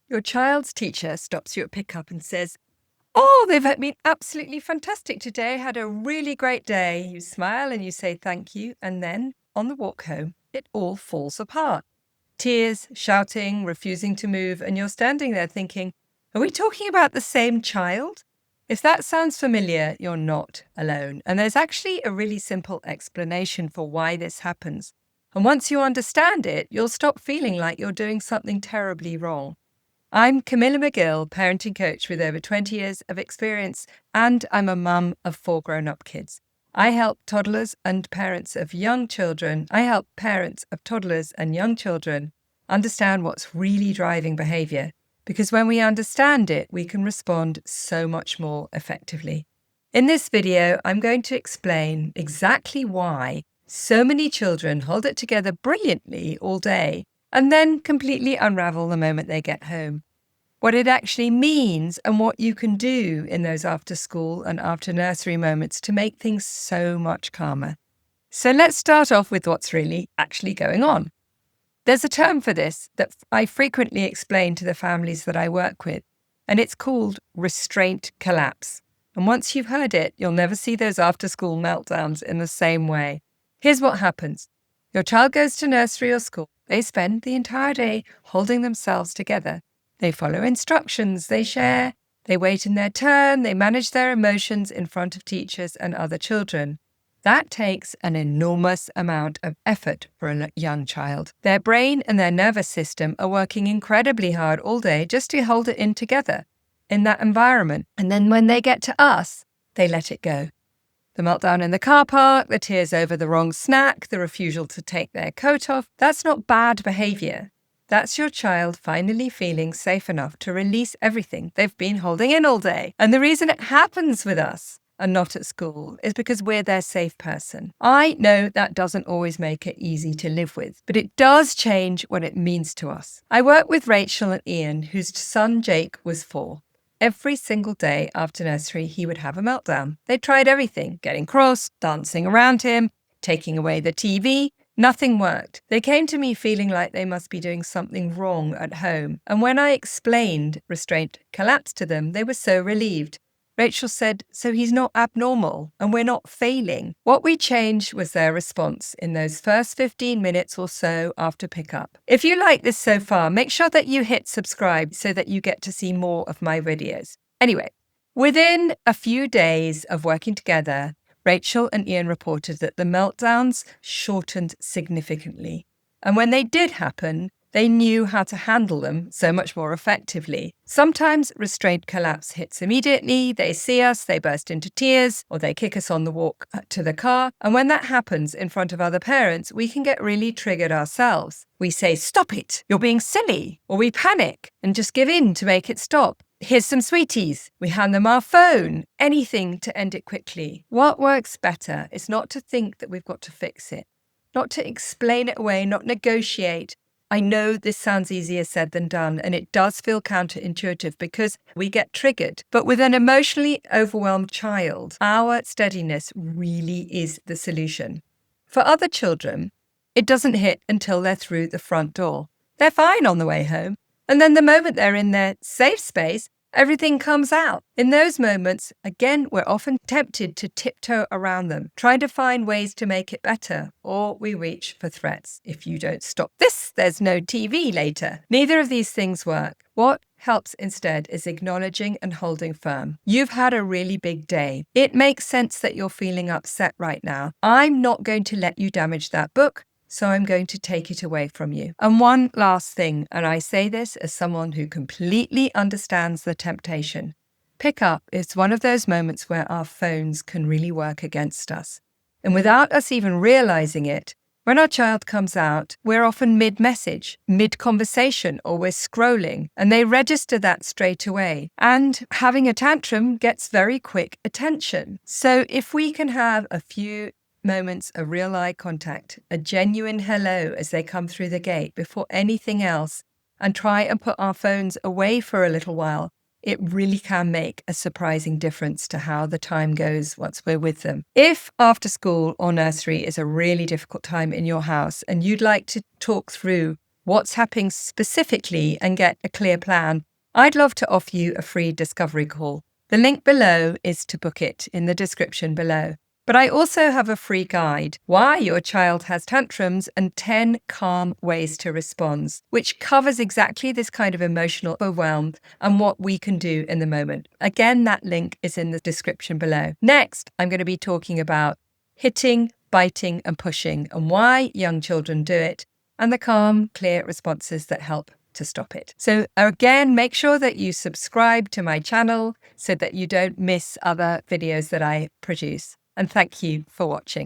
Your child's teacher stops you at pickup and says, "Oh, they've been absolutely fantastic today. Had a really great day." You smile and you say thank you. And then on the walk home, it all falls apart. Tears, shouting, refusing to move. And you're standing there thinking, are we talking about the same child? If that sounds familiar, you're not alone. And there's actually a really simple explanation for why this happens. And once you understand it, you'll stop feeling like you're doing something terribly wrong. I'm Camilla McGill, parenting coach with over 20 years of experience, and I'm a mum of 4 grown-up kids. I help toddlers and parents of young children. I help parents of toddlers and young children understand what's really driving behaviour, because when we understand it, we can respond so much more effectively. In this video, I'm going to explain exactly why so many children hold it together brilliantly all day and then completely unravel the moment they get home. What it actually means and what you can do in those after school and after nursery moments to make things so much calmer. So let's start off with what's really actually going on. There's a term for this that I frequently explain to the families that I work with, and it's called restraint collapse. And once you've heard it, you'll never see those after-school meltdowns in the same way. Here's what happens. Your child goes to nursery or school. They spend the entire day holding themselves together. They follow instructions, they share, they wait in their turn, they manage their emotions in front of teachers and other children. That takes an enormous amount of effort for a young child. Their brain and their nervous system are working incredibly hard all day just to hold it in together in that environment. And then when they get to us, they let it go. The meltdown in the car park, the tears over the wrong snack, the refusal to take their coat off, that's not bad behaviour. That's your child finally feeling safe enough to release everything they've been holding in all day. And the reason it happens with us and not at school is because we're their safe person. I know that doesn't always make it easy to live with, but it does change what it means to us. I work with Rachel and Ian, whose son Jake was 4. Every single day after nursery, he would have a meltdown. They tried everything, getting cross, dancing around him, taking away the TV. Nothing worked. They came to me feeling like they must be doing something wrong at home. And when I explained restraint collapse to them, they were so relieved. Rachel said, "So he's not abnormal and we're not failing." What we changed was their response in those first 15 minutes or so after pickup. If you like this so far, make sure that you hit subscribe so that you get to see more of my videos. Anyway, within a few days of working together, Rachel and Ian reported that the meltdowns shortened significantly. And when they did happen, they knew how to handle them so much more effectively. Sometimes restraint collapse hits immediately. They see us, they burst into tears, or they kick us on the walk to the car. And when that happens in front of other parents, we can get really triggered ourselves. We say, "Stop it, you're being silly," or we panic and just give in to make it stop. "Here's some sweeties." We hand them our phone, anything to end it quickly. What works better is not to think that we've got to fix it, not to explain it away, not negotiate. I know this sounds easier said than done, and it does feel counterintuitive because we get triggered. But with an emotionally overwhelmed child, our steadiness really is the solution. For other children, it doesn't hit until they're through the front door. They're fine on the way home. And then the moment they're in their safe space, everything comes out. In those moments, again, we're often tempted to tiptoe around them, trying to find ways to make it better, or we reach for threats. "If you don't stop this, there's no TV later." Neither of these things work. What helps instead is acknowledging and holding firm. You've had a really big day. It makes sense that you're feeling upset right now. I'm not going to let you damage that book, so I'm going to take it away from you. And one last thing, and I say this as someone who completely understands the temptation. Pickup is one of those moments where our phones can really work against us. And without us even realizing it, when our child comes out, we're often mid-message, mid-conversation, or we're scrolling, and they register that straight away. And having a tantrum gets very quick attention. So if we can have a few moments of real eye contact, a genuine hello as they come through the gate before anything else, and try and put our phones away for a little while, it really can make a surprising difference to how the time goes once we're with them. If after school or nursery is a really difficult time in your house and you'd like to talk through what's happening specifically and get a clear plan, I'd love to offer you a free discovery call. The link below is to book it in the description below. But I also have a free guide, Why Your Child Has Tantrums and 10 Calm Ways to Respond, which covers exactly this kind of emotional overwhelm and what we can do in the moment. Again, that link is in the description below. Next, I'm going to be talking about hitting, biting and pushing and why young children do it and the calm, clear responses that help to stop it. So again, make sure that you subscribe to my channel so that you don't miss other videos that I produce. And thank you for watching.